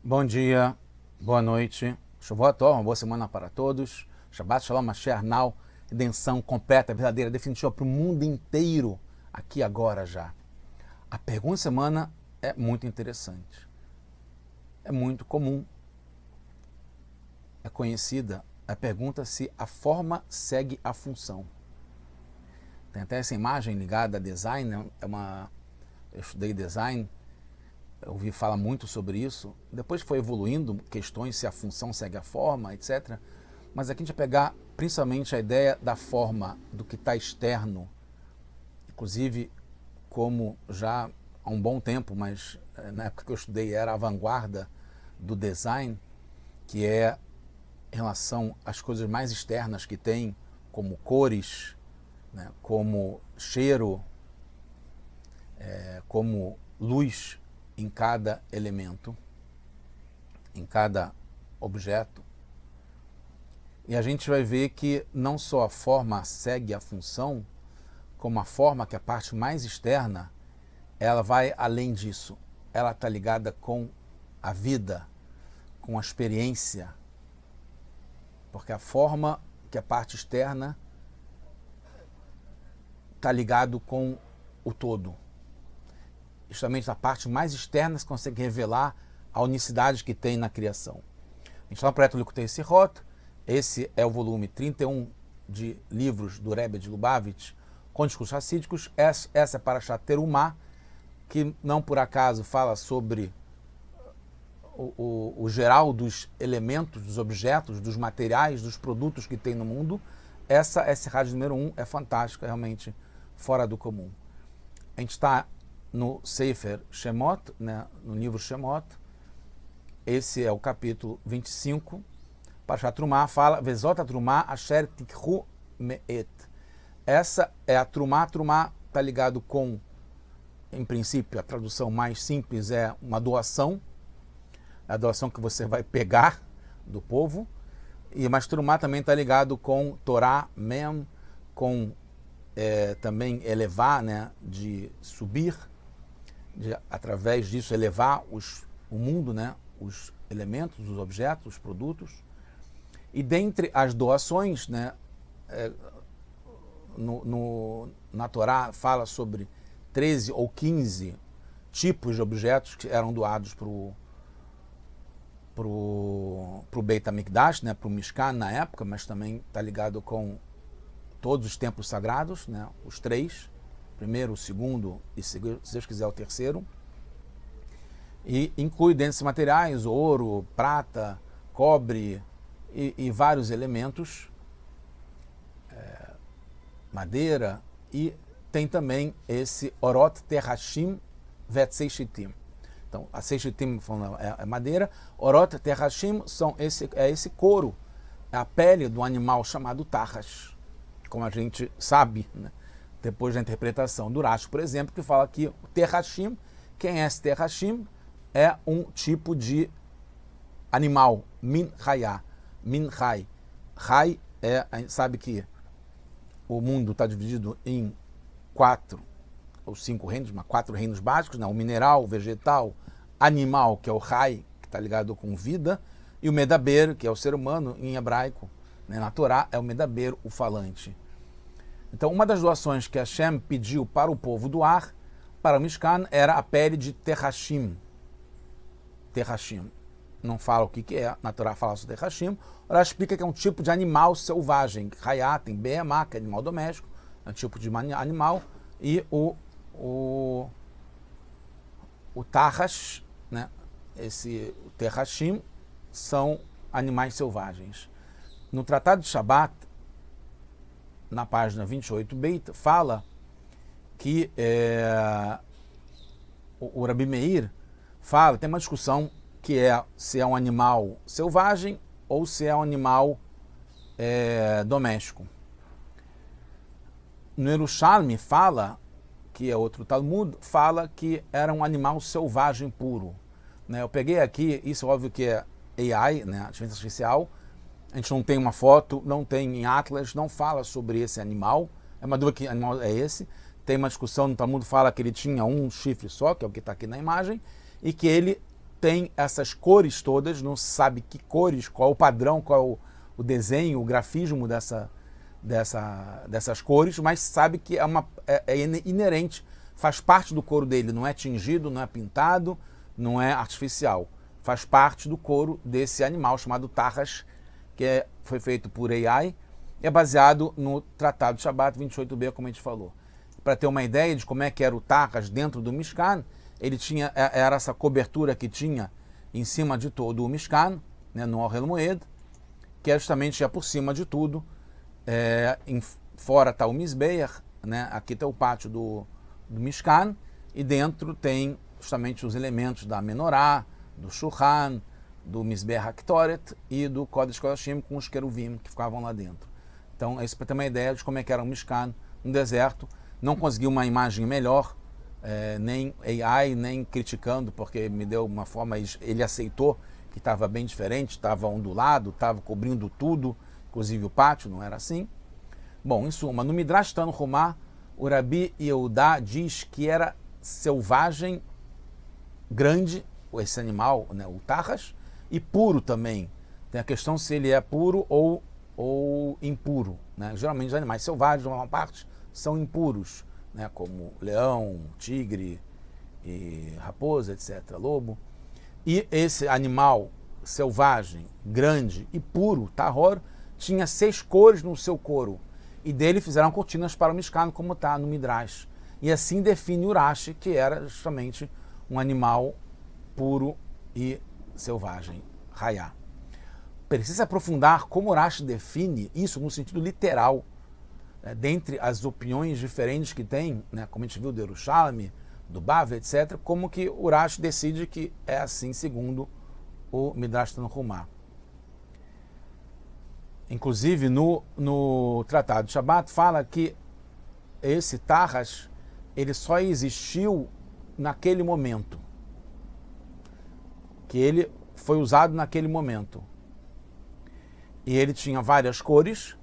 Bom dia, boa noite, Shavua Tov, uma boa semana para todos. Shabbat Shalom, Mashiach Now, redenção completa, verdadeira, definitiva para o mundo inteiro, aqui agora já. A pergunta da semana é muito interessante, é muito comum, é conhecida a pergunta se a forma segue a função. Tem até essa imagem ligada a design, eu estudei design, eu ouvi falar muito sobre isso, depois foi evoluindo questões se a função segue a forma, etc. Mas aqui a gente vai pegar principalmente a ideia da forma, do que está externo, inclusive como já há um bom tempo, mas na época que eu estudei era a vanguarda do design, que é em relação às coisas mais externas que tem, como cores, né, como cheiro, como luz, em cada elemento, em cada objeto. E a gente vai ver que não só a forma segue a função, como a forma, que é a parte mais externa, ela vai além disso. Ela está ligada com a vida, com a experiência. Porque a forma, que é a parte externa, está ligado com o todo. Justamente a parte mais externa se consegue revelar a unicidade que tem na criação. A gente está no projeto Likutei Sihot, esse é o volume 31 de livros do Rebbe de Lubavitch, com discursos racídicos. Essa é a Parashat Terumá, que não por acaso fala sobre o geral dos elementos, dos objetos, dos materiais, dos produtos que tem no mundo. Essa rádio número 1 é fantástica, realmente fora do comum. A gente está no Sefer Shemot, né, no livro Shemot. Esse é o capítulo 25. Parashat Trumá fala: Vezot Trumá asher tikhu me'et. Essa é a Trumá. Trumá está ligado com, em princípio, a tradução mais simples é uma doação. A doação que você vai pegar do povo. Mas Trumá também está ligado com Torá, Mem, com também elevar, né, de subir, através disso elevar o mundo, né, os elementos, os objetos, os produtos. E dentre as doações, né, na Torá fala sobre 13 ou 15 tipos de objetos que eram doados para o Beit HaMikdash, né, para o Mishkan na época, mas também está ligado com todos os templos sagrados, né, os três, primeiro, o segundo e, se Deus quiser, o terceiro. E inclui dentro desses materiais ouro, prata, cobre e vários elementos, madeira, e tem também esse Orot Terhashim Vetzei Shittim. Então, a Seichitim é madeira, Orot Terhashim é esse couro, é a pele do animal chamado Tarrash, como a gente sabe, né? Depois da interpretação do Rashi, por exemplo, que fala que o Terhashim, quem é esse Terhashim? É um tipo de animal, Min Hayah, Min Hay. Hay a gente sabe que o mundo está dividido em 4 ou 5 reinos, mas 4 reinos básicos, né? O mineral, o vegetal, animal, que é o Hay, que está ligado com vida, e o Medaber, que é o ser humano, em hebraico, né? Na Torá é o Medaber, o falante. Então, uma das doações que Hashem pediu para o povo doar, para o Mishkan, era a pele de Terhashim. Terhashim. Não fala o que é, na Torá fala sobre Terhashim. Ela explica que é um tipo de animal selvagem. Hayá tem Behemá, que é animal doméstico, é um tipo de animal, e o Tarrash, né, o Terhashim, são animais selvagens. No Tratado de Shabat, na página 28b, fala que o Rabi Meir fala, tem uma discussão que é se é um animal selvagem ou se é um animal doméstico. No Yerushalmi fala, que é outro Talmud, fala que era um animal selvagem puro. Né? Eu peguei aqui, isso é óbvio que é AI, né, inteligência artificial. A gente não tem uma foto, não tem em Atlas, não fala sobre esse animal. É uma dúvida que animal é esse. Tem uma discussão no Talmud, fala que ele tinha um chifre só, que é o que está aqui na imagem, e que ele tem essas cores todas, não se sabe que cores, qual é o padrão, qual é o desenho, o grafismo dessas cores, mas sabe que é inerente, faz parte do couro dele, não é tingido, não é pintado, não é artificial. Faz parte do couro desse animal chamado Tarras, que foi feito por AI, e é baseado no Tratado de Shabat 28b, como a gente falou. Para ter uma ideia de como é que era o Tarras dentro do Mishkan, era essa cobertura que tinha em cima de todo o Mishkan, né, no Ohel Moed, que é justamente por cima de tudo. Fora está o Mizbeach, né, aqui está o pátio do Mishkan, e dentro tem justamente os elementos da Menorá, do Shulchan, do Mizbeach HaKtoret e do Kodesh Kodashim com os queruvim que ficavam lá dentro. Então, isso para ter uma ideia de como é que era o Mishkan no deserto. Não consegui uma imagem melhor, nem AI, nem criticando, porque me deu uma forma, ele aceitou que estava bem diferente, estava ondulado, estava cobrindo tudo, inclusive o pátio, não era assim. Bom, em suma, no Midrash Tanhumá, o Rabi Yehudá diz que era selvagem, grande, esse animal, né, o Tarras, e puro também. Tem a questão se ele é puro ou impuro, né? Geralmente os animais selvagens, uma parte, são impuros, né? Como leão, tigre, e raposa, etc., lobo. E esse animal selvagem, grande e puro, Tahor, tinha 6 cores no seu couro. E dele fizeram cortinas para o Mishkan, como está no Midrash. E assim define o Rashi, que era justamente um animal puro e selvagem, Hayá. Precisa aprofundar como o Rashi define isso no sentido literal, dentre as opiniões diferentes que tem, né, como a gente viu do Yerushalmi, do Bava, etc., como que o Rashi decide que é assim segundo o Midrash Tanhumá. Inclusive, no Tratado de Shabat, fala que esse Tarras, ele só existiu naquele momento, que ele foi usado naquele momento. E ele tinha várias cores,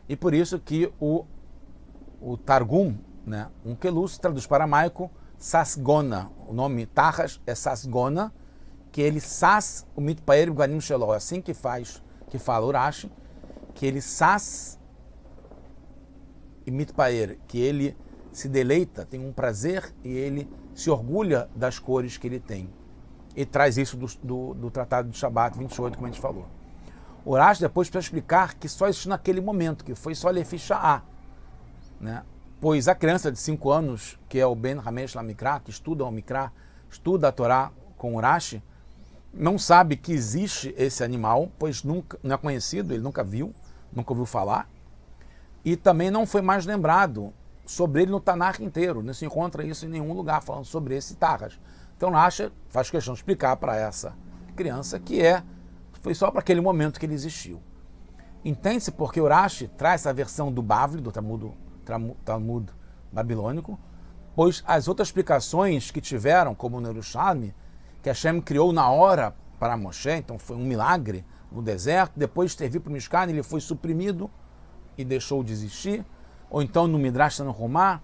e por isso que o Targum, né, Onkelos, traduz para aramaico Sasgona. O nome Tarras é Sasgona, que ele sas o mitpaer ganim shelo. É assim que fala o Rashi, que ele sas e mitpaer, que ele se deleita, tem um prazer e ele se orgulha das cores que ele tem. E traz isso do Tratado de Shabat 28, como a gente falou. O Rashi depois precisa explicar que só existiu naquele momento, que foi só Leficha'á, né? Pois a criança de 5 anos, que é o Ben Hamesh Lamikra, que estuda o Mikra, estuda a Torá com o Rashi, não sabe que existe esse animal, pois nunca, não é conhecido, ele nunca viu, nunca ouviu falar, e também não foi mais lembrado sobre ele no Tanakh inteiro, não se encontra isso em nenhum lugar falando sobre esse Tarras. Então Rashi faz questão de explicar para essa criança que foi só para aquele momento que ele existiu. Entende-se porque o Rashi traz essa versão do Bavli, do Talmud babilônico, pois as outras explicações que tiveram, como no Yerushalmi, que Hashem criou na hora para Moshe, então foi um milagre no deserto, depois de ter vindo para o Mishkan, ele foi suprimido e deixou de existir, ou então no Midrash Tanhumá,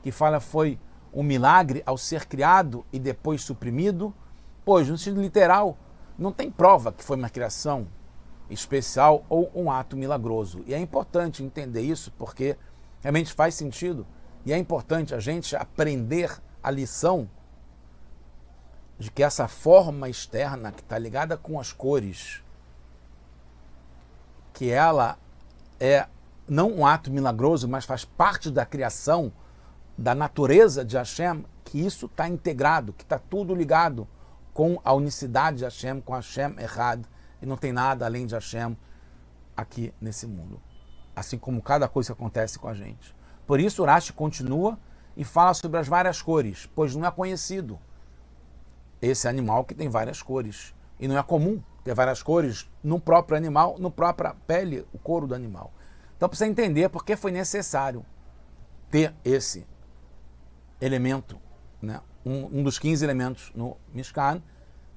que fala foi um milagre ao ser criado e depois suprimido, pois no sentido literal, não tem prova que foi uma criação especial ou um ato milagroso. E é importante entender isso porque realmente faz sentido e é importante a gente aprender a lição de que essa forma externa que está ligada com as cores, que ela é não um ato milagroso, mas faz parte da criação, da natureza de Hashem, que isso está integrado, que está tudo ligado com a unicidade de Hashem, com Hashem Echad, e não tem nada além de Hashem aqui nesse mundo. Assim como cada coisa que acontece com a gente. Por isso o Rashi continua e fala sobre as várias cores, pois não é conhecido esse animal que tem várias cores. E não é comum ter várias cores no próprio animal, no própria pele, o couro do animal. Então precisa entender por que foi necessário ter esse elemento, né? Um dos 15 elementos no Mishkan,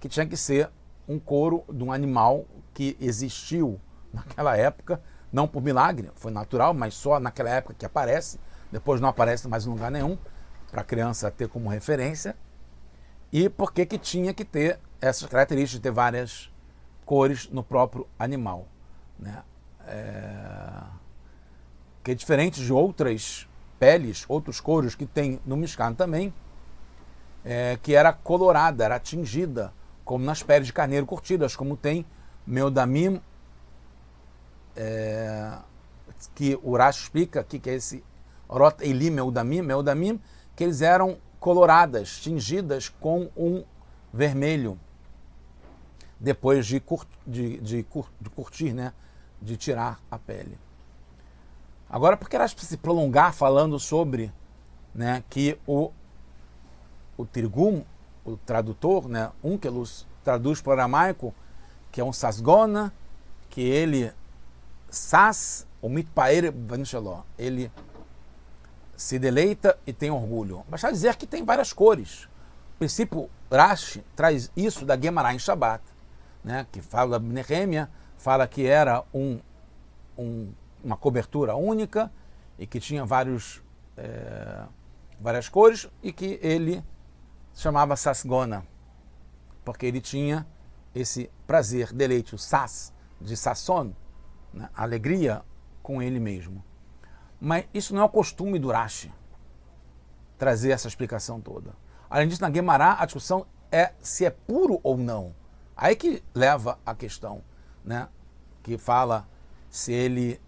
que tinha que ser um couro de um animal que existiu naquela época, não por milagre, foi natural, mas só naquela época que aparece, depois não aparece mais em lugar nenhum, para a criança ter como referência, e por que tinha que ter essas características de ter várias cores no próprio animal, né? Que é diferente de outras peles, outros couros que tem no Mishkan também, que era colorada, era tingida, como nas peles de carneiro curtidas, como tem Meodamim, que o Urash explica aqui, que é esse Orot Eilim Meodamim, que eles eram coloradas, tingidas com um vermelho, depois de curtir, né, de tirar a pele. Agora, por que Urash se prolongar falando sobre, né, que o Tirgum, o tradutor, né, Onkelos, traduz para o aramaico, que é um sasgona, que ele sas, o mitpaer vanshelo, ele se deleita e tem orgulho. Basta dizer que tem várias cores. O princípio, Rashi traz isso da Gemara em Shabbat, né, que fala da Nehemia, fala que era uma cobertura única e que tinha várias cores e que ele chamava Sasgona, porque ele tinha esse prazer, deleite, o sas, de sasson, né, alegria com ele mesmo. Mas isso não é o costume do Rashi, trazer essa explicação toda. Além disso, na Gemara, a discussão é se é puro ou não. Aí que leva a questão, né, que fala se ele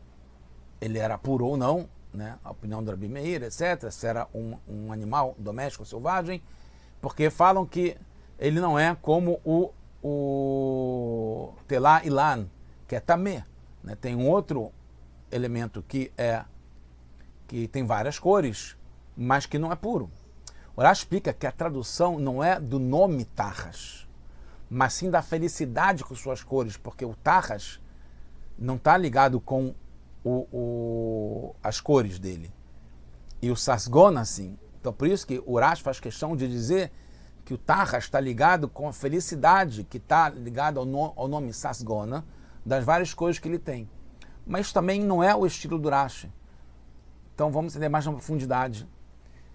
era puro ou não, né, a opinião do Rabi Meir, etc., se era um animal doméstico, selvagem, porque falam que ele não é como o Telá Ilan, que é tamé, né? Tem um outro elemento que tem várias cores, mas que não é puro. O Rashi explica que a tradução não é do nome Tarras, mas sim da felicidade com suas cores, porque o Tarras não está ligado com as cores dele. E o Sasgona, sim. Então, por isso que o Rashi faz questão de dizer que o Tarras está ligado com a felicidade, que está ligado ao nome Sasgona, das várias cores que ele tem. Mas também não é o estilo do Rashi. Então, vamos entender mais na profundidade.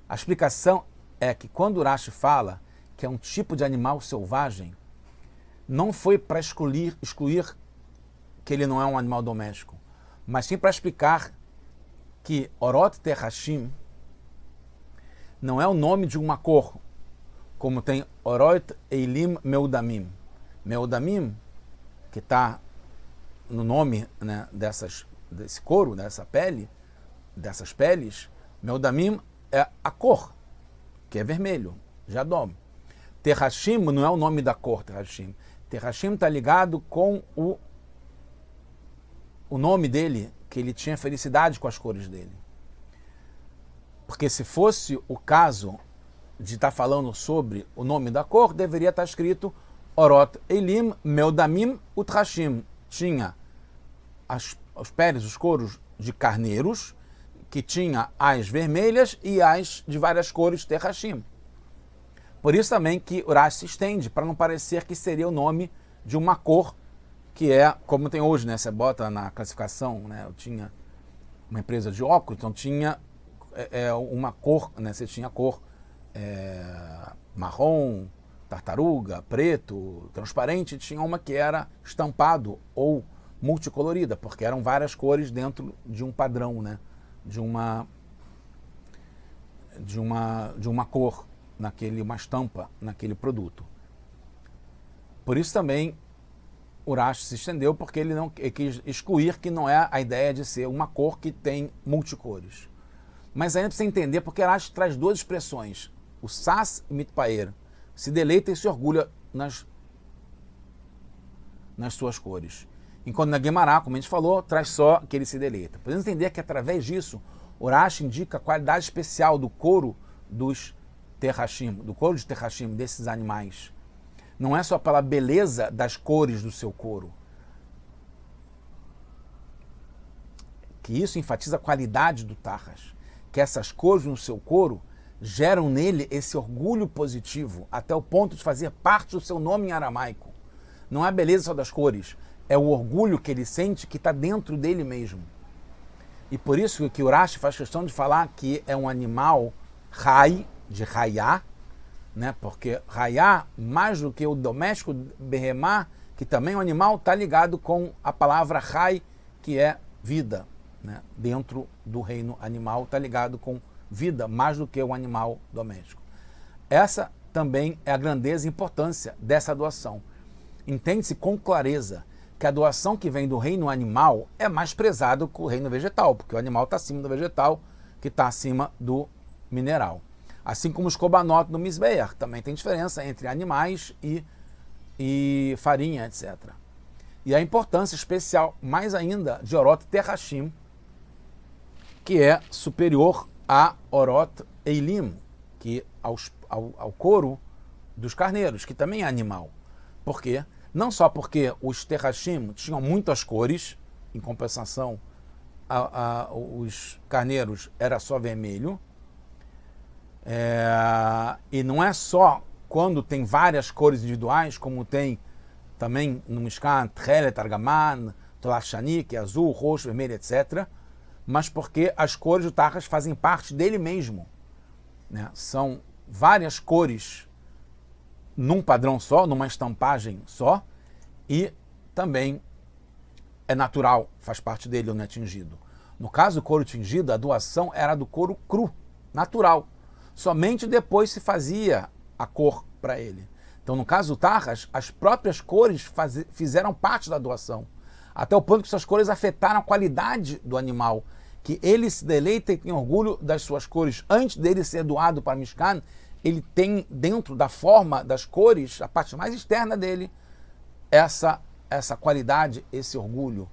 A explicação é que quando o Rashi fala que é um tipo de animal selvagem, não foi para excluir que ele não é um animal doméstico, mas sim para explicar que Orot Terhashim não é o nome de uma cor, como tem Orot Eilim Meudamim. Meudamim, que está no nome, né, desse couro, dessa pele, dessas peles, Meudamim é a cor, que é vermelho, Jadom. Terhashim não é o nome da cor, Terhashim. Terhashim está ligado com o nome dele, que ele tinha felicidade com as cores dele. Porque se fosse o caso de estar falando sobre o nome da cor, deveria estar escrito Orot Eilim Meudamim Utrashim. Tinha os peles, os couros de carneiros, que tinha as vermelhas e as de várias cores Terhashim. Por isso também que o Rashi se estende, para não parecer que seria o nome de uma cor, que é, como tem hoje, né? Você bota na classificação, né? Eu tinha uma empresa de óculos, então tinha uma cor, né? Você tinha cor marrom, tartaruga, preto, transparente, tinha uma que era estampado ou multicolorida, porque eram várias cores dentro de um padrão, né? De uma cor uma estampa naquele produto. Por isso também o Rashi se estendeu, porque ele quis excluir que não é a ideia de ser uma cor que tem multicores. Mas ainda precisa entender, porque o Rashi traz duas expressões, o sas e mitpaer, se deleita e se orgulha nas suas cores. Enquanto na Gemara, como a gente falou, traz só que ele se deleita. Podemos entender que através disso, o Rashi indica a qualidade especial do couro dos Terhashim, do couro de Terhashim, desses animais. Não é só pela beleza das cores do seu couro. Que isso enfatiza a qualidade do Tarras. Que essas cores no seu couro geram nele esse orgulho positivo, até o ponto de fazer parte do seu nome em aramaico. Não é a beleza só das cores, é o orgulho que ele sente que está dentro dele mesmo. E por isso que o Rashi faz questão de falar que é um animal rai, de raiá, né? Porque Rayá, mais do que o doméstico Behemá, que também é um animal, está ligado com a palavra Rai, que é vida, né? Dentro do reino animal está ligado com vida, mais do que o animal doméstico. Essa também é a grandeza e importância dessa doação. Entende-se com clareza que a doação que vem do reino animal é mais prezado que o reino vegetal, porque o animal está acima do vegetal, que está acima do mineral. Assim como os korbanot no Mizbeach, também tem diferença entre animais e farinha, etc. E a importância especial, mais ainda, de Orot Terhashim, que é superior a Orot Eilim, que ao couro dos carneiros, que também é animal. Por quê? Não só porque os Terhashim tinham muitas cores, em compensação os carneiros era só vermelho, e não é só quando tem várias cores individuais, como tem também no Mishkan, Tchelet, Argaman, Tolachani, que é azul, roxo, vermelho, etc., mas porque as cores do Tachas fazem parte dele mesmo, né? São várias cores num padrão só, numa estampagem só, e também é natural, faz parte dele, não é tingido. No caso do couro tingido, a doação era do couro cru, natural. Somente depois se fazia a cor para ele. Então, no caso do Tachas, as próprias cores fizeram parte da doação, até o ponto que suas cores afetaram a qualidade do animal, que ele se deleita e tem orgulho das suas cores. Antes dele ser doado para Mishkan, ele tem dentro da forma das cores, a parte mais externa dele, essa qualidade, esse orgulho,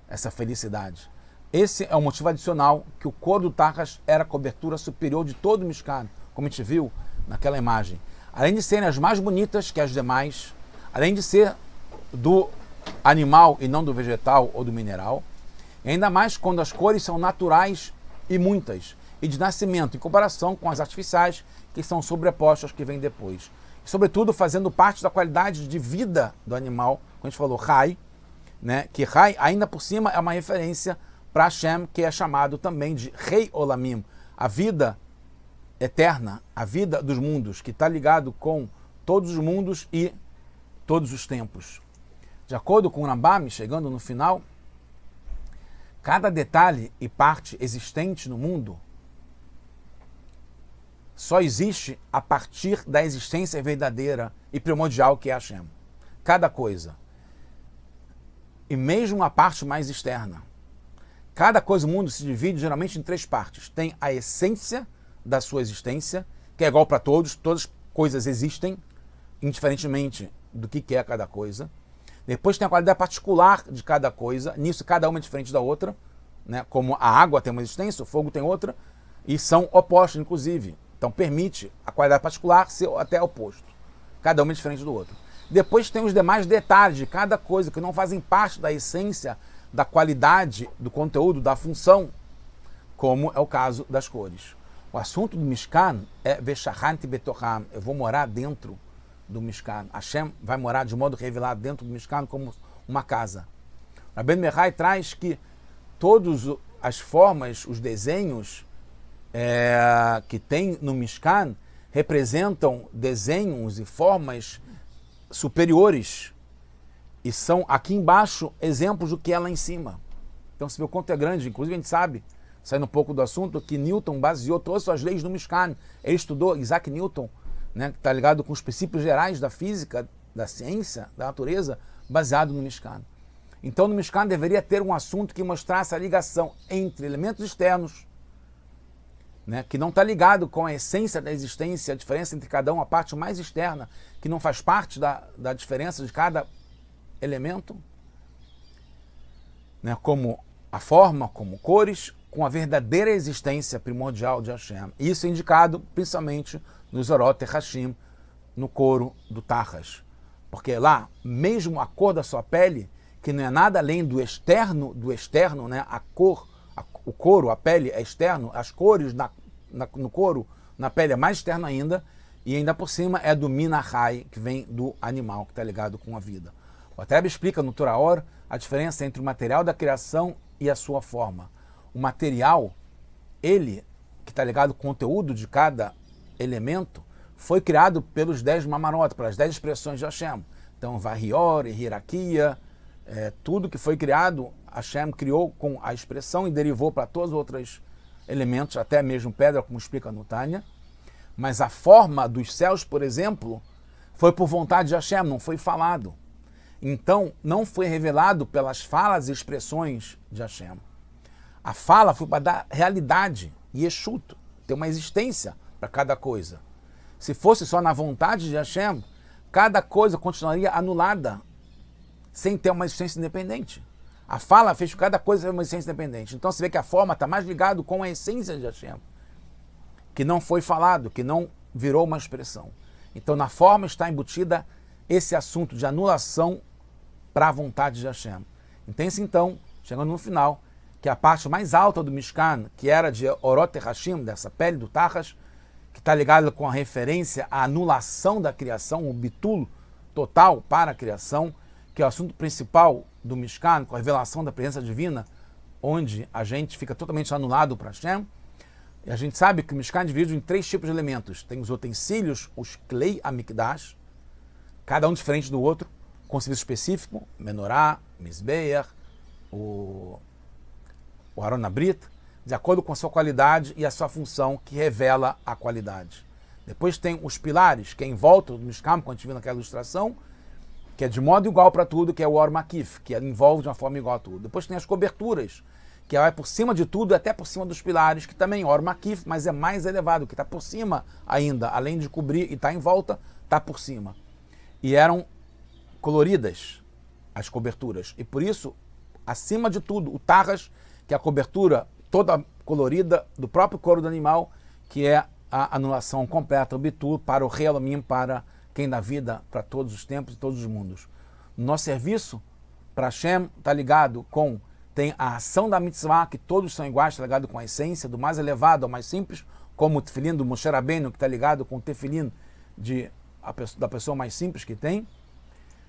essa felicidade. Esse é o motivo adicional que o couro do Tachas era a cobertura superior de todo o Mishkan, como a gente viu naquela imagem. Além de serem as mais bonitas que as demais, além de ser do animal e não do vegetal ou do mineral, e ainda mais quando as cores são naturais e muitas, e de nascimento, em comparação com as artificiais, que são sobrepostas que vêm depois. E, sobretudo, fazendo parte da qualidade de vida do animal, como a gente falou, Rai, né? Que Rai, ainda por cima, é uma referência para Hashem, que é chamado também de Rei Olamim, a vida eterna, a vida dos mundos, que está ligado com todos os mundos e todos os tempos. De acordo com o Rambam, chegando no final, cada detalhe e parte existente no mundo só existe a partir da existência verdadeira e primordial que é Hashem. Cada coisa. E mesmo a parte mais externa. Cada coisa do mundo se divide geralmente em três partes. Tem a essência da sua existência, que é igual para todos, todas as coisas existem, indiferentemente do que é cada coisa. Depois tem a qualidade particular de cada coisa, nisso cada uma é diferente da outra, né? Como a água tem uma existência, o fogo tem outra, e são opostos, inclusive. Então permite a qualidade particular ser até oposto. Cada uma é diferente do outro. Depois tem os demais detalhes de cada coisa que não fazem parte da essência, da qualidade, do conteúdo, da função, como é o caso das cores. O assunto do Mishkan é Veshachanti Betocham, eu vou morar dentro do Mishkan. Hashem vai morar de modo revelado dentro do Mishkan como uma casa. Rabbeinu Mehai traz que todas as formas, os desenhos que tem no Mishkan representam desenhos e formas superiores e são aqui embaixo exemplos do que é lá em cima. Então você vê o quanto é grande, inclusive a gente sabe, saindo um pouco do assunto, que Newton baseou todas as suas leis no Mishkan. Ele estudou Isaac Newton, né, que está ligado com os princípios gerais da física, da ciência, da natureza, baseado no Mishkan. Então no Mishkan deveria ter um assunto que mostrasse a ligação entre elementos externos, né, que não está ligado com a essência da existência, a diferença entre cada um, a parte mais externa, que não faz parte da diferença de cada elemento, né, como a forma, como cores, com a verdadeira existência primordial de Hashem. Isso é indicado principalmente nos Orot Terhashim, no couro do Tachas. Porque lá, mesmo a cor da sua pele, que não é nada além do externo, né, a cor, o couro, a pele é externo, as cores no couro, na pele é mais externo ainda, e ainda por cima é do Minahai, que vem do animal, que está ligado com a vida. O Rebbe explica no Torah Or a diferença entre o material da criação e a sua forma. O material, ele, que está ligado ao conteúdo de cada elemento, foi criado pelos 10 Mamarot, pelas 10 expressões de Hashem. Então, Vahior, hierarquia, tudo que foi criado, Hashem criou com a expressão e derivou para todos os outros elementos, até mesmo pedra, como explica no Tânia. Mas a forma dos céus, por exemplo, foi por vontade de Hashem, não foi falado. Então, não foi revelado pelas falas e expressões de Hashem. A fala foi para dar realidade, yeshut, ter uma existência para cada coisa. Se fosse só na vontade de Hashem, cada coisa continuaria anulada, sem ter uma existência independente. A fala fez cada coisa ter uma existência independente. Então você vê que a forma está mais ligada com a essência de Hashem, que não foi falado, que não virou uma expressão. Então na forma está embutida esse assunto de anulação para a vontade de Hashem. Entende-se então, chegando no final, que a parte mais alta do Mishkan, que era de Orot Hashim, dessa pele do Tachas, que está ligado com a referência à anulação da criação, o bitul total para a criação, que é o assunto principal do Mishkan, com a revelação da presença divina, onde a gente fica totalmente anulado para Hashem. E a gente sabe que o Mishkan é dividido em 3 tipos de elementos. Tem os utensílios, os Klei Amikdash, cada um diferente do outro, com serviço específico, Menorá, Mizbeach, o Aron Abrit, de acordo com a sua qualidade e a sua função, que revela a qualidade. Depois tem os pilares, que é em volta do Mishkan, quando a gente viu naquela ilustração, que é de modo igual para tudo, que é o Or Makif, que envolve de uma forma igual a tudo. Depois tem as coberturas, que vai por cima de tudo, até por cima dos pilares, que também é Or Makif, mas é mais elevado, que está por cima ainda, além de cobrir e está em volta, está por cima. E eram coloridas as coberturas. E por isso, acima de tudo, o Tarras, que é a cobertura toda colorida do próprio couro do animal, que é a anulação completa, o bitul, para o Realamim, para quem dá vida para todos os tempos e todos os mundos. No nosso serviço, para Hashem, está ligado com, tem a ação da mitzvah, que todos são iguais, está ligado com a essência, do mais elevado ao mais simples, como o tefilim do Moshe Rabbeinu, que está ligado com o tefilim da pessoa mais simples que tem.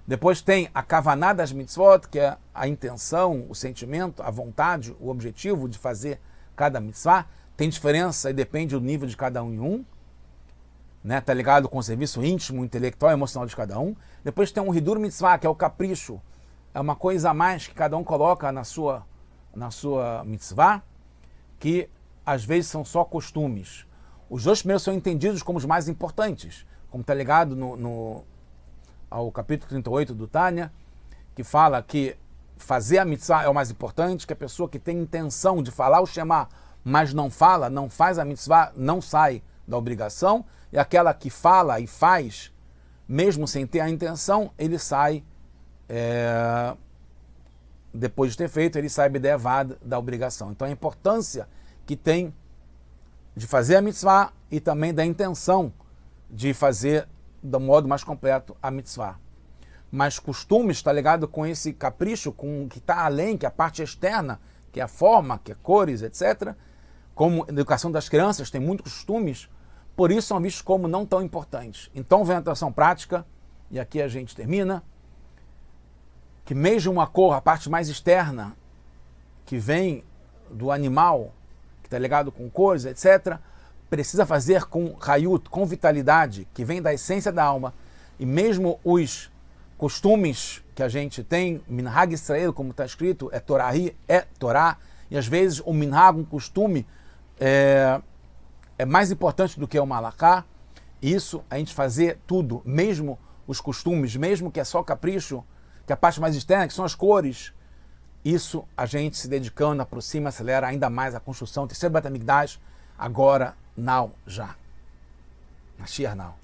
Depois tem a kavaná das mitzvot, que é a intenção, o sentimento, a vontade, o objetivo de fazer cada mitzvah. Tem diferença e depende do nível de cada um em um. Tá ligado com o serviço íntimo, intelectual e emocional de cada um. Depois tem o hidur mitzvah, que é o capricho. É uma coisa a mais que cada um coloca na sua mitzvah, que às vezes são só costumes. Os 2 primeiros são entendidos como os mais importantes, como está ligado ao capítulo 38 do Tânia, que fala que fazer a mitzvah é o mais importante, que a pessoa que tem intenção de falar o Shema, mas não fala, não faz a mitzvah, não sai da obrigação, e aquela que fala e faz, mesmo sem ter a intenção, ele sai, depois de ter feito, ele sai b'deavad da obrigação. Então a importância que tem de fazer a mitzvah e também da intenção de fazer do modo mais completo a mitzvah. Mas costumes está ligado com esse capricho, com o que está além, que é a parte externa, que é a forma, que é cores, etc. Como a educação das crianças tem muitos costumes, por isso são vistos como não tão importantes. Então vem a atração prática, e aqui a gente termina, que mesmo uma cor, a parte mais externa, que vem do animal, que está ligado com cores, etc., precisa fazer com hayut, com vitalidade, que vem da essência da alma. E mesmo os costumes que a gente tem, minhag Israel, como está escrito, é Torahi, é Torá, e às vezes o minhag, um costume, é mais importante do que o malaká. Isso, a gente fazer tudo, mesmo os costumes, mesmo que é só capricho, que é a parte mais externa, que são as cores, isso a gente se dedicando, aproxima, acelera ainda mais a construção do terceiro Beit HaMikdash, agora, now, já. Mashiach now.